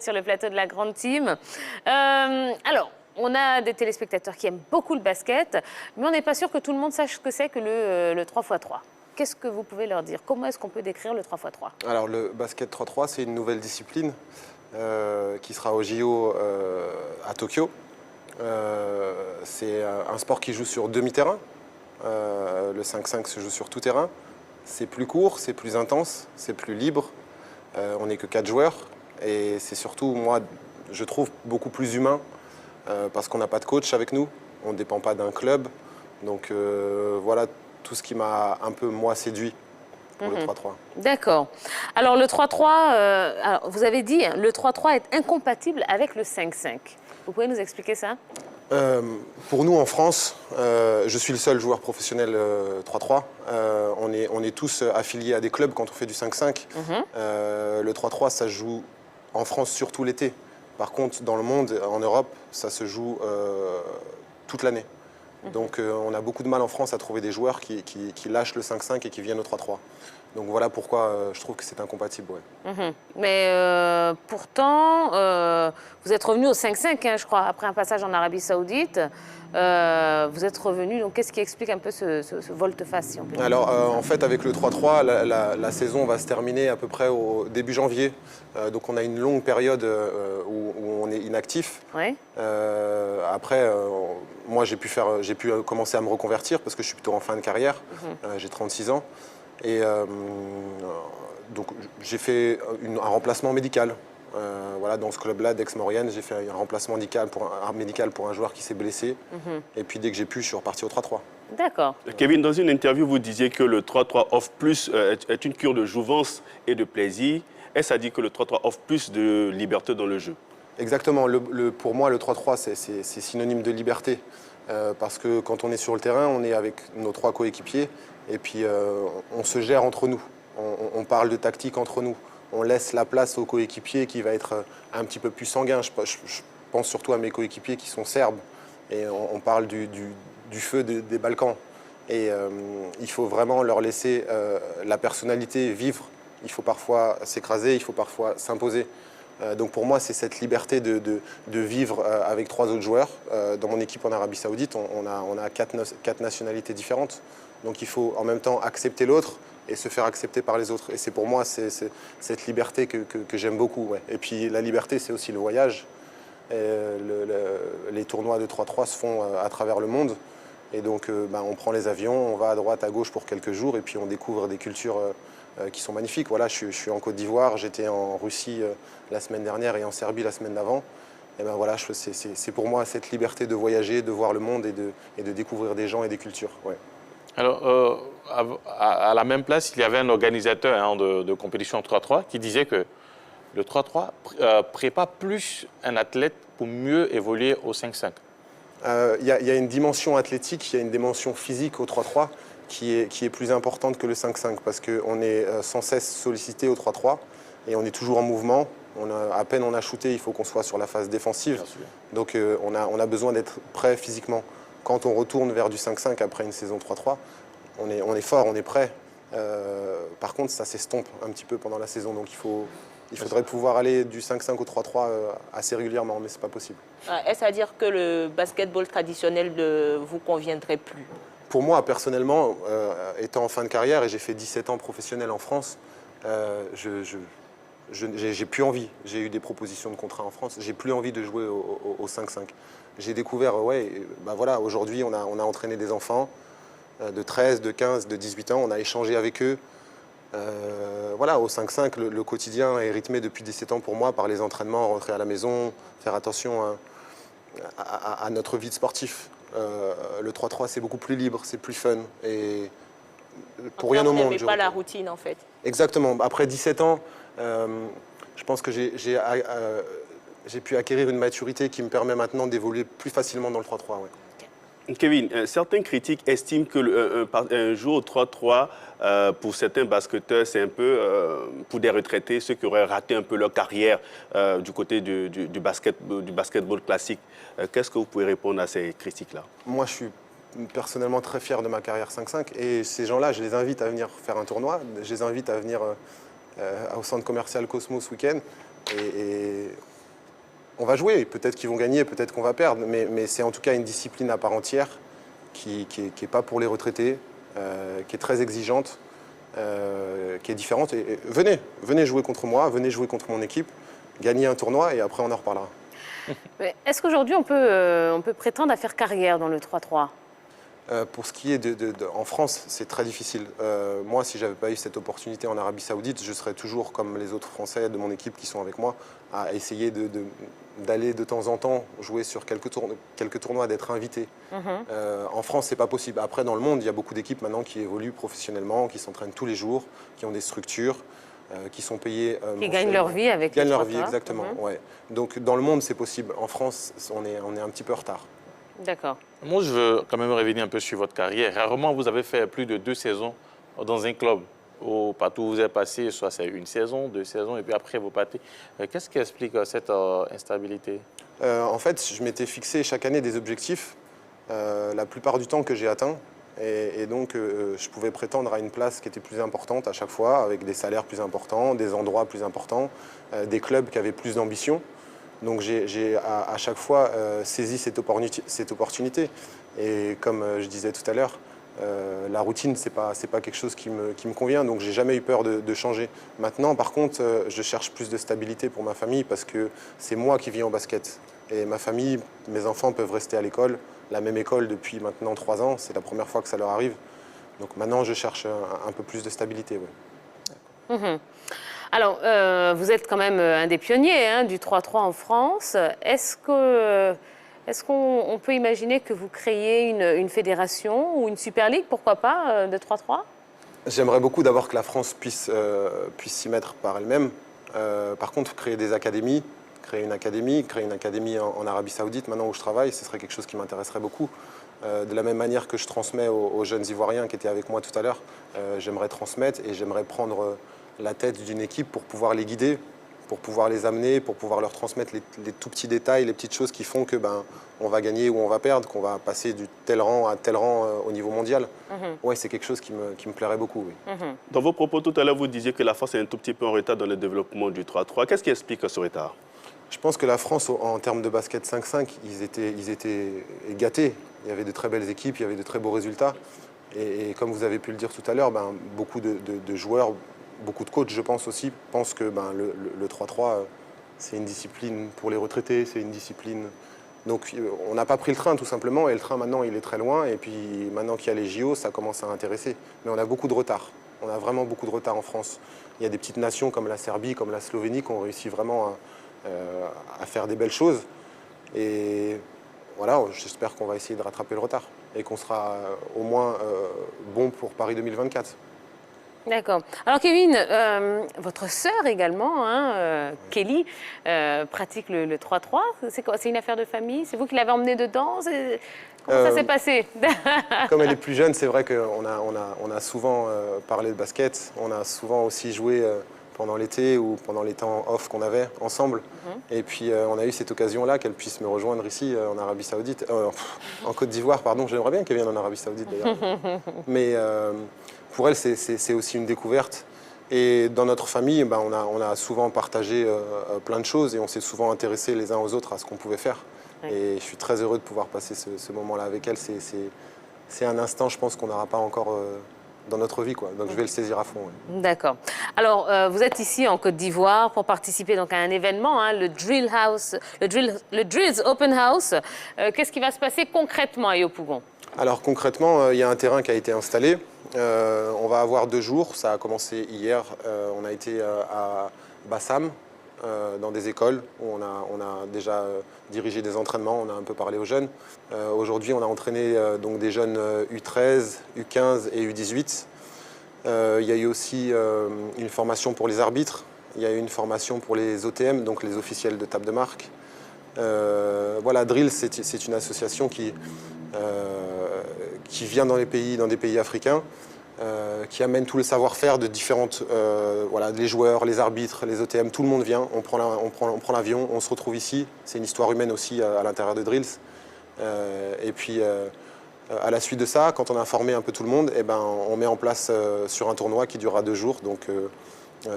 sur le plateau de la Grande Team. Alors, on a des téléspectateurs qui aiment beaucoup le basket, mais on n'est pas sûr que tout le monde sache ce que c'est que le 3x3. Qu'est-ce que vous pouvez leur dire? Comment est-ce qu'on peut décrire le 3x3? Alors, le basket 3x3, c'est une nouvelle discipline qui sera au JO à Tokyo. C'est un sport qui joue sur demi-terrain. Le 5-5 se joue sur tout terrain. C'est plus court, c'est plus intense, c'est plus libre. On n'est que 4 joueurs. Et c'est surtout, moi, je trouve, beaucoup plus humain parce qu'on n'a pas de coach avec nous. On ne dépend pas d'un club. Donc voilà tout ce qui m'a un peu, moi, séduit pour le 3-3. D'accord. Alors le 3-3, vous avez dit, le 3-3 est incompatible avec le 5-5. Vous pouvez nous expliquer ça? Pour nous en France, je suis le seul joueur professionnel 3-3. On est tous affiliés à des clubs quand on fait du 5-5. Le 3-3, ça se joue en France surtout l'été. Par contre, dans le monde, en Europe, ça se joue toute l'année. Donc on a beaucoup de mal en France à trouver des joueurs qui lâchent le 5-5 et qui viennent au 3-3. Donc voilà pourquoi je trouve que c'est incompatible. Ouais. Mais pourtant, vous êtes revenu au 5-5, hein, je crois, après un passage en Arabie Saoudite. Vous êtes revenu, donc qu'est-ce qui explique un peu ce volte-face, si on peut dire? Alors en fait, avec le 3-3, la saison va se terminer à peu près au début janvier. Donc on a une longue période où on est inactif. Oui. Après, moi j'ai pu commencer à me reconvertir parce que je suis plutôt en fin de carrière. J'ai 36 ans. Et donc j'ai fait un remplacement médical. Voilà, dans ce club-là d'Aix-Maurienne, j'ai fait un remplacement médical pour un joueur qui s'est blessé. Et puis dès que j'ai pu, je suis reparti au 3-3. D'accord. Kevin, dans une interview, vous disiez que le 3-3 offre plus, est une cure de jouvence et de plaisir. Est-ce à dire que le 3-3 offre plus de liberté dans le jeu? Exactement. Pour moi, le 3-3, c'est synonyme de liberté. Parce que quand on est sur le terrain, on est avec nos 3 coéquipiers. Et puis, on se gère entre nous. On parle de tactique entre nous. On laisse la place aux coéquipiers qui va être un petit peu plus sanguin. Je pense surtout à mes coéquipiers qui sont serbes. Et on parle du feu des Balkans. Et il faut vraiment leur laisser la personnalité vivre. Il faut parfois s'écraser, il faut parfois s'imposer. Donc pour moi, c'est cette liberté de vivre avec 3 autres joueurs. Dans mon équipe en Arabie Saoudite, on a 4 nationalités différentes. Donc il faut en même temps accepter l'autre et se faire accepter par les autres. Et c'est pour moi cette liberté que j'aime beaucoup. Ouais. Et puis la liberté, c'est aussi le voyage. Les tournois de 3-3 se font à travers le monde. Et donc on prend les avions, on va à droite, à gauche pour quelques jours et puis on découvre des cultures qui sont magnifiques. Voilà, je suis en Côte d'Ivoire, j'étais en Russie la semaine dernière et en Serbie la semaine d'avant. Et ben voilà, c'est pour moi cette liberté de voyager, de voir le monde et de découvrir des gens et des cultures. Ouais. Alors, à la même place, il y avait un organisateur de compétition 3-3 qui disait que le 3-3 prépare plus un athlète pour mieux évoluer au 5-5. Il y a une dimension athlétique, il y a une dimension physique au 3-3 qui est plus importante que le 5-5 parce qu'on est sans cesse sollicité au 3-3 et on est toujours en mouvement. À peine on a shooté, il faut qu'on soit sur la phase défensive. Donc on a besoin d'être prêt physiquement. Quand on retourne vers du 5-5 après une saison 3-3, on est fort, on est prêt. Par contre, ça s'estompe un petit peu pendant la saison. Donc il faudrait pouvoir aller du 5-5 au 3-3 assez régulièrement, mais ce n'est pas possible. Est-ce à dire que le basketball traditionnel ne vous conviendrait plus? Pour moi, personnellement, étant en fin de carrière et j'ai fait 17 ans professionnel en France, j'ai plus envie. J'ai eu des propositions de contrat en France. J'ai plus envie de jouer au 5-5. J'ai découvert, voilà, aujourd'hui, on a entraîné des enfants de 13, de 15, de 18 ans. On a échangé avec eux. Voilà, au 5-5, le quotidien est rythmé depuis 17 ans pour moi par les entraînements, rentrer à la maison, faire attention à notre vie de sportif. Le 3-3, c'est beaucoup plus libre, c'est plus fun. Et pour rien au monde. Vous n'aimez pas la routine, en fait. Exactement. Après 17 ans, je pense que j'ai pu acquérir une maturité qui me permet maintenant d'évoluer plus facilement dans le 3-3. Ouais. Kevin, certains critiques estiment que un jour au 3-3, pour certains basketteurs, c'est un peu pour des retraités, ceux qui auraient raté un peu leur carrière du côté du basketball classique. Qu'est-ce que vous pouvez répondre à ces critiques-là? Moi, je suis personnellement très fier de ma carrière 5-5 et ces gens-là, je les invite à venir faire un tournoi, je les invite à venir au centre commercial Cosmos ce week-end et on va jouer. Peut-être qu'ils vont gagner, peut-être qu'on va perdre, mais c'est en tout cas une discipline à part entière qui est pas pour les retraités, qui est très exigeante, qui est différente. Et venez jouer contre moi, venez jouer contre mon équipe, gagner un tournoi et après on en reparlera. Est-ce qu'aujourd'hui, on peut prétendre à faire carrière dans le 3-3 ? Pour ce qui est en France, c'est très difficile. Moi, si j'avais pas eu cette opportunité en Arabie Saoudite, je serais toujours comme les autres Français de mon équipe qui sont avec moi, à essayer d'aller de temps en temps jouer sur quelques tournois, d'être invité. En France, c'est pas possible. Après, dans le monde, il y a beaucoup d'équipes maintenant qui évoluent professionnellement, qui s'entraînent tous les jours, qui ont des structures, qui sont payées. Qui gagnent leur vie avec gagnent le leur 3-3. vie, exactement. Ouais. Donc, dans le monde, c'est possible. En France, on est un petit peu en retard. D'accord. Moi, je veux quand même revenir un peu sur votre carrière. Rarement, vous avez fait plus de 2 saisons dans un club. Partout où vous êtes passé, soit c'est 1 saison, 2 saisons, et puis après, vous partez. Qu'est-ce qui explique cette instabilité? En fait, je m'étais fixé chaque année des objectifs, la plupart du temps que j'ai atteints. Et donc, je pouvais prétendre à une place qui était plus importante à chaque fois, avec des salaires plus importants, des endroits plus importants, des clubs qui avaient plus d'ambition. Donc j'ai à chaque fois saisi cette opportunité. Et comme je disais tout à l'heure, la routine, c'est pas quelque chose qui me convient, donc j'ai jamais eu peur de changer. Maintenant, par contre, je cherche plus de stabilité pour ma famille parce que c'est moi qui vis en basket. Et ma famille, mes enfants peuvent rester à l'école, la même école depuis maintenant 3 ans. C'est la première fois que ça leur arrive. Donc maintenant, je cherche un peu plus de stabilité. Ouais. Alors, vous êtes quand même un des pionniers du 3-3 en France. Est-ce qu'on peut imaginer que vous créez une fédération ou une Super League, pourquoi pas, de 3-3 ? J'aimerais beaucoup d'abord que la France puisse s'y mettre par elle-même. Par contre, créer une académie en Arabie Saoudite, maintenant où je travaille, ce serait quelque chose qui m'intéresserait beaucoup. De la même manière que je transmets aux jeunes Ivoiriens qui étaient avec moi tout à l'heure, j'aimerais transmettre et j'aimerais prendre la tête d'une équipe pour pouvoir les guider, pour pouvoir les amener, pour pouvoir leur transmettre les tout petits détails, les petites choses qui font que on va gagner ou on va perdre, qu'on va passer du tel rang à tel rang au niveau mondial. Ouais, c'est quelque chose qui me plairait beaucoup. Oui. Dans vos propos tout à l'heure, vous disiez que la France est un tout petit peu en retard dans le développement du 3-3. Qu'est-ce qui explique ce retard? Je pense que la France, en termes de basket 5-5, ils étaient gâtés. Il y avait de très belles équipes, il y avait de très beaux résultats. Et comme vous avez pu le dire tout à l'heure, beaucoup de joueurs, beaucoup de coachs, je pense aussi, pensent que le 3-3, c'est une discipline pour les retraités, c'est une discipline... Donc on n'a pas pris le train tout simplement, et le train maintenant il est très loin, et puis maintenant qu'il y a les JO, ça commence à intéresser. Mais on a beaucoup de retard, on a vraiment beaucoup de retard en France. Il y a des petites nations comme la Serbie, comme la Slovénie qui ont réussi vraiment à faire des belles choses. Et voilà, j'espère qu'on va essayer de rattraper le retard et qu'on sera au moins bon pour Paris 2024. D'accord. Alors Kevin, votre sœur également, Kelly, pratique le 3-3. C'est quoi? C'est une affaire de famille? C'est vous qui l'avez emmenée dedans? Comment ça s'est passé? Comme elle est plus jeune, c'est vrai qu'on a souvent parlé de basket. On a souvent aussi joué pendant l'été ou pendant les temps off qu'on avait ensemble. Et puis on a eu cette occasion-là qu'elle puisse me rejoindre ici en Arabie Saoudite, en Côte d'Ivoire, pardon. J'aimerais bien qu'elle vienne en Arabie Saoudite d'ailleurs. Mais pour elle, c'est aussi une découverte. Et dans notre famille, on a souvent partagé plein de choses et on s'est souvent intéressés les uns aux autres à ce qu'on pouvait faire. Ouais. Et je suis très heureux de pouvoir passer ce moment-là avec elle. C'est un instant, je pense, qu'on n'aura pas encore dans notre vie, quoi. Donc je vais le saisir à fond. Ouais. D'accord. Alors, vous êtes ici en Côte d'Ivoire pour participer donc à un événement, le Drills Open House. Qu'est-ce qui va se passer concrètement à Yopougon? Alors concrètement, il y a un terrain qui a été installé. On va avoir 2 jours. Ça a commencé hier. On a été à Bassam, dans des écoles où on a déjà dirigé des entraînements. On a un peu parlé aux jeunes. Aujourd'hui, on a entraîné donc des jeunes U13, U15 et U18. Il y a eu aussi une formation pour les arbitres. Il y a eu une formation pour les OTM, donc les officiels de table de marque. Voilà, Drill, c'est une association qui vient dans des pays africains, qui amène tout le savoir-faire de différentes, voilà, les joueurs, les arbitres, les OTM, tout le monde vient, on prend l'avion, on se retrouve ici. C'est une histoire humaine aussi à l'intérieur de Drills. Et puis, à la suite de ça, quand on a formé un peu tout le monde, on met en place sur un tournoi qui durera 2 jours, donc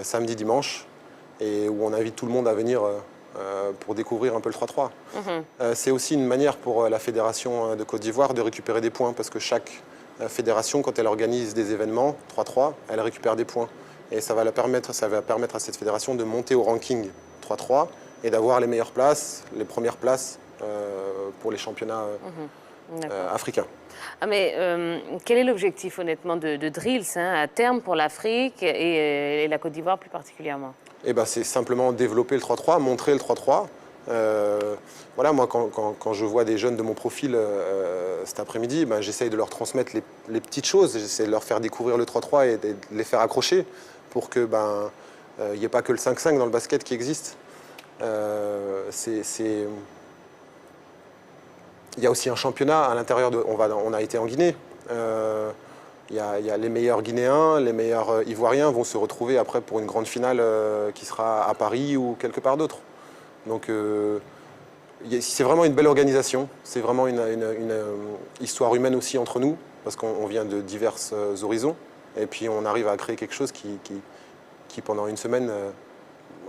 samedi, dimanche, et où on invite tout le monde à venir pour découvrir un peu le 3-3. C'est aussi une manière pour la Fédération de Côte d'Ivoire de récupérer des points, parce que chaque fédération, quand elle organise des événements 3-3, elle récupère des points. Et ça va permettre à cette fédération de monter au ranking 3-3 et d'avoir les meilleures places, les premières places pour les championnats africains. Ah, mais quel est l'objectif, honnêtement, de Drills à terme pour l'Afrique et la Côte d'Ivoire plus particulièrement? Eh ben, c'est simplement développer le 3-3, montrer le 3-3. Voilà, moi, quand je vois des jeunes de mon profil cet après-midi, ben, j'essaye de leur transmettre les petites choses. J'essaie de leur faire découvrir le 3-3 et de les faire accrocher pour que il n'y ait pas que le 5-5 dans le basket qui existe. Il y a aussi un championnat à l'intérieur de... On a été en Guinée. Il y a les meilleurs Guinéens, les meilleurs Ivoiriens vont se retrouver après pour une grande finale qui sera à Paris ou quelque part d'autre. Donc c'est vraiment une belle organisation. C'est vraiment une histoire humaine aussi entre nous, parce qu'on vient de divers horizons. Et puis on arrive à créer quelque chose qui pendant une semaine,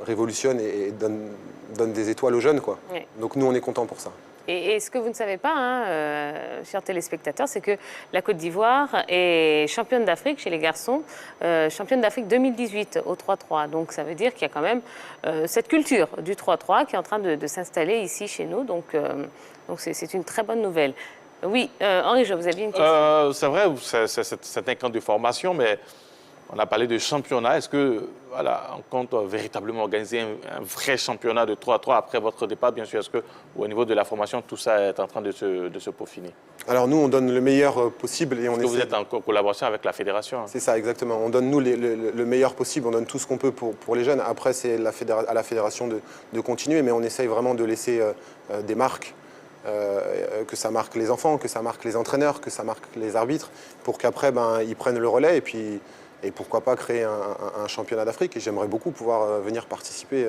révolutionne et donne des étoiles aux jeunes, quoi. Oui. Donc nous, on est contents pour ça. Et ce que vous ne savez pas, chers téléspectateurs, c'est que la Côte d'Ivoire est championne d'Afrique chez les garçons, championne d'Afrique 2018 au 3-3. Donc ça veut dire qu'il y a quand même cette culture du 3-3 qui est en train de s'installer ici chez nous. Donc c'est une très bonne nouvelle. Oui, Henri, vous aviez une question. C'est vrai, c'est un camp de formation, mais on a parlé de championnat. Est-ce que voilà, on compte véritablement organiser un vrai championnat de 3-3 après votre départ, bien sûr? Est-ce qu'au niveau de la formation, tout ça est en train de se peaufiner? Alors nous, on donne le meilleur possible. Et vous êtes en collaboration avec la fédération? C'est ça, exactement. On donne, nous, le meilleur possible. On donne tout ce qu'on peut pour les jeunes. Après, c'est à la fédération de continuer, mais on essaye vraiment de laisser des marques. Que ça marque les enfants, que ça marque les entraîneurs, que ça marque les arbitres, pour qu'après, ils prennent le relais et pourquoi pas créer un championnat d'Afrique. Et j'aimerais beaucoup pouvoir venir participer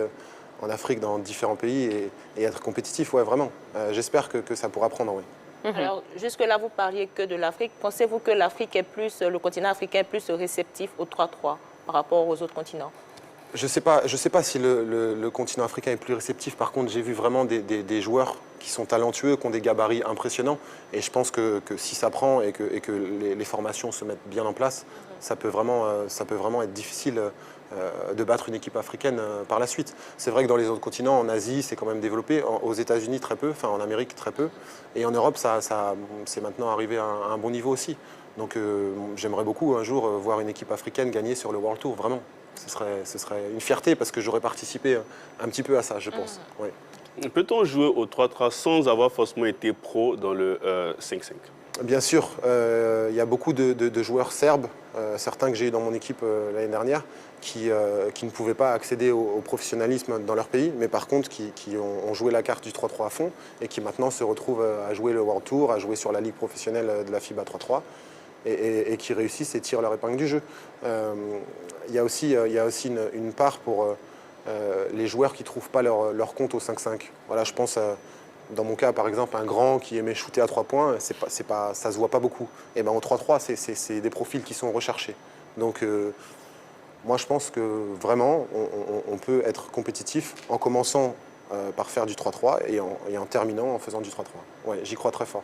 en Afrique dans différents pays et être compétitif, ouais, vraiment. J'espère que ça pourra prendre, oui. Alors, jusque-là, vous parliez que de l'Afrique. Pensez-vous que le continent africain est plus réceptif au 3-3 par rapport aux autres continents? Je sais pas si le continent africain est plus réceptif. Par contre, j'ai vu vraiment des joueurs qui sont talentueux, qui ont des gabarits impressionnants. Et je pense que si ça prend et que les formations se mettent bien en place, ça peut vraiment être difficile de battre une équipe africaine par la suite. C'est vrai que dans les autres continents, en Asie, c'est quand même développé. Aux États-Unis, très peu. Enfin, en Amérique, très peu. Et en Europe, c'est maintenant arrivé à un bon niveau aussi. Donc, j'aimerais beaucoup un jour voir une équipe africaine gagner sur le World Tour, vraiment. Ce serait une fierté parce que j'aurais participé un petit peu à ça, je pense. Oui. Peut-on jouer au 3-3 sans avoir forcément été pro dans le 5-5? Bien sûr, il y a beaucoup de joueurs serbes, certains que j'ai eu dans mon équipe l'année dernière, qui ne pouvaient pas accéder au professionnalisme dans leur pays, mais par contre qui ont joué la carte du 3-3 à fond et qui maintenant se retrouvent à jouer le World Tour, à jouer sur la ligue professionnelle de la FIBA 3-3. Et qui réussissent et tirent leur épingle du jeu. Il y a aussi une part pour les joueurs qui ne trouvent pas leur compte au 5-5. Voilà, je pense, dans mon cas, par exemple, un grand qui aimait shooter à 3 points, ça ne se voit pas beaucoup. Et ben, au 3-3, c'est des profils qui sont recherchés. Donc, moi, je pense que vraiment, on peut être compétitif en commençant par faire du 3-3 et en terminant en faisant du 3-3. Ouais, j'y crois très fort.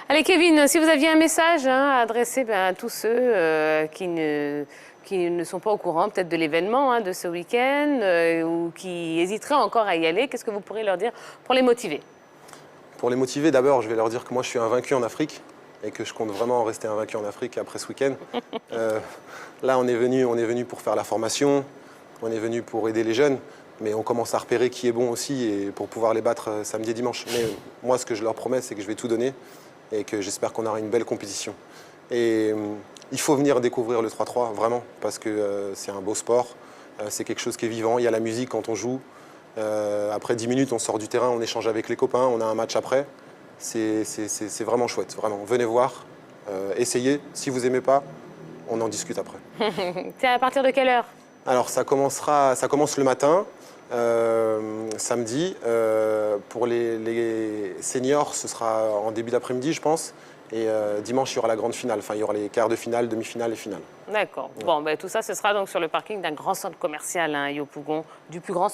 Allez Kevin, si vous aviez un message à adresser à tous ceux qui ne sont pas au courant peut-être de l'événement de ce week-end ou qui hésiteraient encore à y aller, qu'est-ce que vous pourriez leur dire pour les motiver? Pour les motiver, d'abord, je vais leur dire que moi je suis invaincu en Afrique et que je compte vraiment rester invaincu en Afrique après ce week-end. Là, on est venu pour faire la formation, on est venu pour aider les jeunes. Mais on commence à repérer qui est bon aussi et pour pouvoir les battre samedi et dimanche. Mais moi, ce que je leur promets, c'est que je vais tout donner et que j'espère qu'on aura une belle compétition. Et il faut venir découvrir le 3-3, vraiment, parce que c'est un beau sport, c'est quelque chose qui est vivant, il y a la musique quand on joue. Après 10 minutes, on sort du terrain, on échange avec les copains, on a un match après. C'est vraiment chouette, vraiment. Venez voir, essayez. Si vous n'aimez pas, on en discute après. C'est à partir de quelle heure? Alors ça commence le matin, samedi. Pour les seniors, ce sera en début d'après-midi, je pense. Et dimanche, il y aura la grande finale. Enfin, il y aura les quarts de finale, demi-finale et finale. D'accord. Ouais. Bon, tout ça, ce sera donc sur le parking d'un grand centre commercial, Yopougon, du plus grand